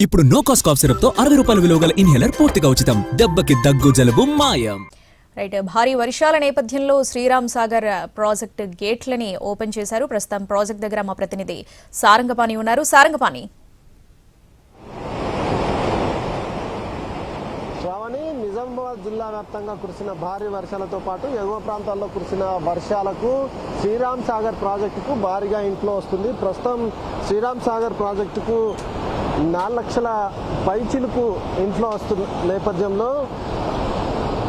ఇప్పుడు no cost cough syrup తో 60 రూపాయల విలువ గల ఇన్హేలర్ పూర్తిగా ఉచితం. దెబ్బకి దగ్గు జలుబు మాయం. రైట్, భారీ వర్షాల నేపథ్యంలో శ్రీరామ్ సాగర్ ప్రాజెక్టు గేట్లని ఓపెన్ చేశారు. ప్రస్తుతం ప్రాజెక్ట్ దగ్గర మా ప్రతినిధి సారంగపాణి ఉన్నారు. సారంగపాణి, నిజామాబాద్ జిల్లా వ్యాప్తంగా కురిసిన భారీ వర్షాలతో పాటు ఎగువ ప్రాంతాల్లో కురిసిన వర్షాలకు శ్రీరామ్ సాగర్ ప్రాజెక్టుకు భారీగా ఇన్ఫ్లో వస్తుంది. ప్రస్తుతం శ్రీరామ్ సాగర్ ప్రాజెక్టుకు 4 లక్షల పైచిలుకు ఇన్ఫ్లో వస్తున్న నేపథ్యంలో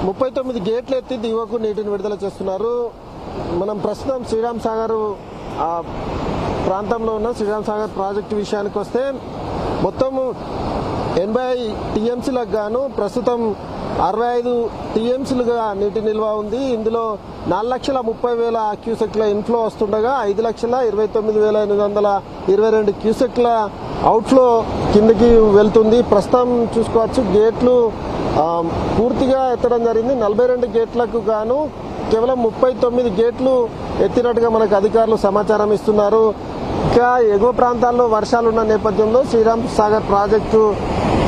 39 గేట్లు ఎత్తి దిగువకు నీటిని విడుదల చేస్తున్నారు. మనం ప్రస్తుతం శ్రీరామ్ సాగర్ ప్రాంతంలో ఉన్న శ్రీరామ్ సాగర్ ప్రాజెక్టు విషయానికి వస్తే మొత్తము 80 టీఎంసీలకు గాను ప్రస్తుతం 65 టీఎంసీలుగా నీటి నిల్వ ఉంది. ఇందులో 4,30,000 క్యూసెక్ల ఇన్ఫ్లో వస్తుండగా 5,29,822 క్యూసెక్ల అవుట్ఫ్లో కిందకి వెళ్తుంది. ప్రస్తుతం చూసుకోవచ్చు గేట్లు పూర్తిగా ఎత్తడం జరిగింది. 42 గేట్లకు గాను కేవలం 39 గేట్లు ఎత్తినట్టుగా మనకు అధికారులు సమాచారం ఇస్తున్నారు. ఇంకా ఎగువ ప్రాంతాల్లో వర్షాలున్న నేపథ్యంలో శ్రీరామ్ సాగర్ ప్రాజెక్టు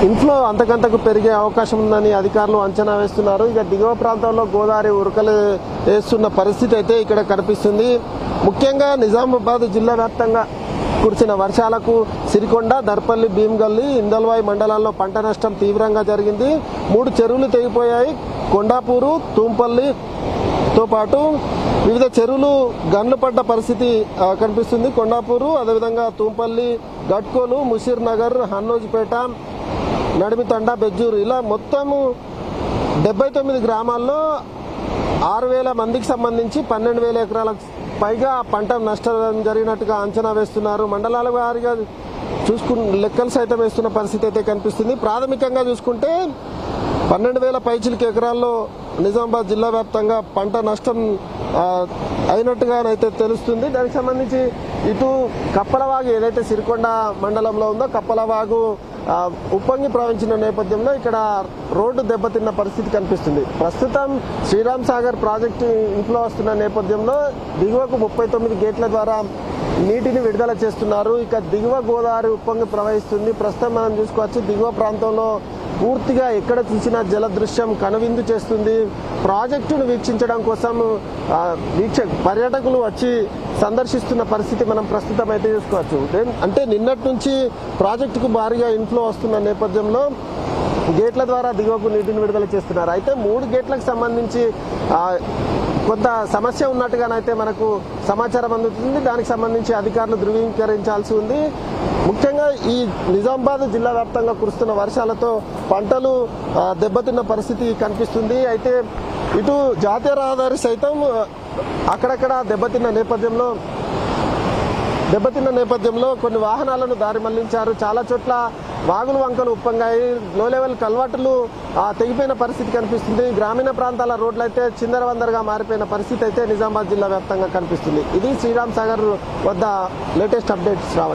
ఇన్ఫ్లో అంతకంతకు పెరిగే అవకాశం ఉందని అధికారులు అంచనా వేస్తున్నారు. ఇక దిగువ ప్రాంతంలో గోదావరి ఉరకలు వేస్తున్న పరిస్థితి అయితే ఇక్కడ కనిపిస్తుంది. ముఖ్యంగా నిజామాబాద్ జిల్లా వ్యాప్తంగా కురిసిన వర్షాలకు సిరికొండ, దర్పల్లి, భీమ్గల్లి, ఇందల్వాయి మండలాల్లో పంట నష్టం తీవ్రంగా జరిగింది. 3 చెరువులు తెగిపోయాయి. కొండాపూరు, తూంపల్లితో పాటు వివిధ చెరువులు గన్లు పడ్డ పరిస్థితి కనిపిస్తుంది. కొండాపూరు, అదేవిధంగా తూంపల్లి, గట్కోలు, ముషీర్ నగర్, హన్నోజిపేట, నడిమితండ, బెజ్జూరు ఇలా మొత్తము 79 గ్రామాల్లో 6,000 మందికి సంబంధించి 12,000 ఎకరాలకు పైగా పంట నష్టం జరిగినట్టుగా అంచనా వేస్తున్నారు. మండలాల వారీగా లెక్కలు సైతం వేస్తున్న పరిస్థితి అయితే కనిపిస్తుంది. ప్రాథమికంగా చూసుకుంటే 12,000 పైచిలకు ఎకరాల్లో నిజామాబాద్ జిల్లా వ్యాప్తంగా పంట నష్టం అయినట్టుగానైతే తెలుస్తుంది. దానికి సంబంధించి ఇటు కప్పలవాగు ఏదైతే సిరికొండ మండలంలో ఉందో కప్పలవాగు ఉప్పొంగి ప్రవహించిన నేపథ్యంలో ఇక్కడ రోడ్డు దెబ్బతిన్న పరిస్థితి కనిపిస్తుంది. ప్రస్తుతం శ్రీరామ్ సాగర్ ప్రాజెక్టు ఇన్ఫ్లో వస్తున్న నేపథ్యంలో దిగువకు 39 గేట్ల ద్వారా నీటిని విడుదల చేస్తున్నారు. ఇక దిగువ గోదావరి ఉప్పొంగి ప్రవహిస్తుంది. ప్రస్తుతం మనం చూసుకోవచ్చు దిగువ ప్రాంతంలో పూర్తిగా ఎక్కడ చూసినా జల దృశ్యం కనువిందు చేస్తుంది. ప్రాజెక్టును వీక్షించడం కోసం పర్యాటకులు వచ్చి సందర్శిస్తున్న పరిస్థితి మనం ప్రస్తుతం అయితే చూసుకోవచ్చు. అంటే నిన్నటి నుంచి ప్రాజెక్టుకు భారీగా ఇన్ఫ్లో వస్తున్న నేపథ్యంలో గేట్ల ద్వారా దిగువకు నీటిని విడుదల చేస్తున్నారు. అయితే 3 గేట్లకు సంబంధించి కొంత సమస్య ఉన్నట్టుగానైతే మనకు సమాచారం అందుతుంది. దానికి సంబంధించి అధికారులు ధృవీకరించాల్సి ఉంది. ముఖ్యంగా ఈ నిజామాబాద్ జిల్లా వ్యాప్తంగా కురుస్తున్న వర్షాలతో పంటలు దెబ్బతిన్న పరిస్థితి కనిపిస్తుంది. అయితే ఇటు జాతీయ రహదారి సైతం అక్కడక్కడ దెబ్బతిన్న నేపథ్యంలో కొన్ని వాహనాలను దారి మళ్లించారు. చాలా చోట్ల వాగులు వంకలు ఉప్పొంగాయి. లో లెవెల్ కల్వర్టులు తెగిపోయిన పరిస్థితి కనిపిస్తుంది. గ్రామీణ ప్రాంతాల రోడ్లు అయితే చిందరవందరగా మారిపోయిన పరిస్థితి అయితే నిజామాబాద్ జిల్లా వ్యాప్తంగా కనిపిస్తుంది. ఇది శ్రీరామ్ సాగర్ వద్ద లేటెస్ట్ అప్డేట్స్ రావాలి.